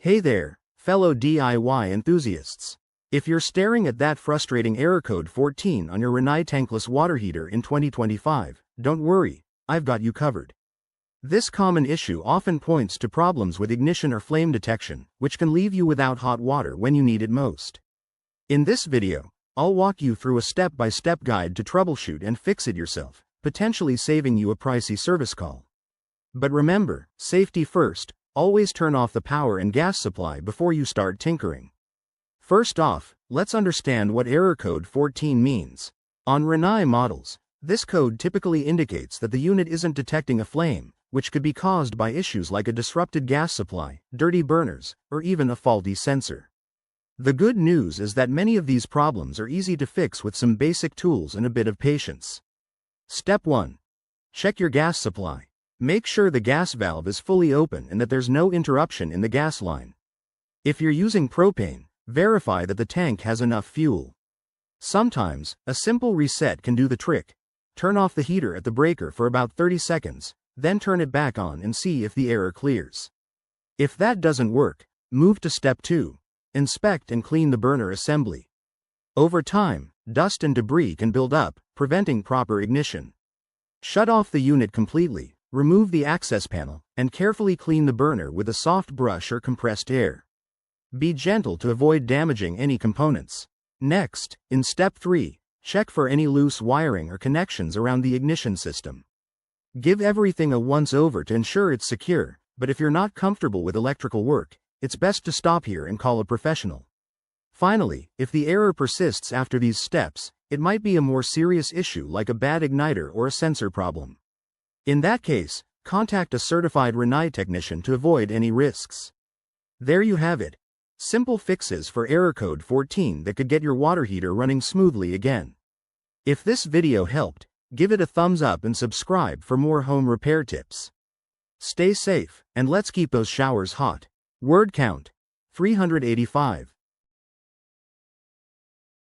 Hey there, fellow DIY enthusiasts. If you're staring at that frustrating error code 14 on your Rinnai tankless water heater in 2025, don't worry, I've got you covered. This common issue often points to problems with ignition or flame detection, which can leave you without hot water when you need it most. In this video, I'll walk you through a step-by-step guide to troubleshoot and fix it yourself, potentially saving you a pricey service call. But remember, safety first, always turn off the power and gas supply before you start tinkering. First off, let's understand what error code 14 means. On Rinnai models, this code typically indicates that the unit isn't detecting a flame, which could be caused by issues like a disrupted gas supply, dirty burners, or even a faulty sensor. The good news is that many of these problems are easy to fix with some basic tools and a bit of patience. Step 1. Check your gas supply. Make sure the gas valve is fully open and that there's no interruption in the gas line. If you're using propane, verify that the tank has enough fuel. Sometimes, a simple reset can do the trick. Turn off the heater at the breaker for about 30 seconds, then turn it back on and see if the error clears. If that doesn't work, move to step 2. Inspect and clean the burner assembly. Over time, dust and debris can build up, preventing proper ignition. Shut off the unit completely, remove the access panel, and carefully clean the burner with a soft brush or compressed air. Be gentle to avoid damaging any components. Next, in step 3, check for any loose wiring or connections around the ignition system. Give everything a once-over to ensure it's secure, but if you're not comfortable with electrical work, it's best to stop here and call a professional. Finally, if the error persists after these steps, it might be a more serious issue like a bad igniter or a sensor problem. In that case, contact a certified Rinnai technician to avoid any risks. There you have it. Simple fixes for error code 14 that could get your water heater running smoothly again. If this video helped, give it a thumbs up and subscribe for more home repair tips. Stay safe, and let's keep those showers hot. Word count: 385.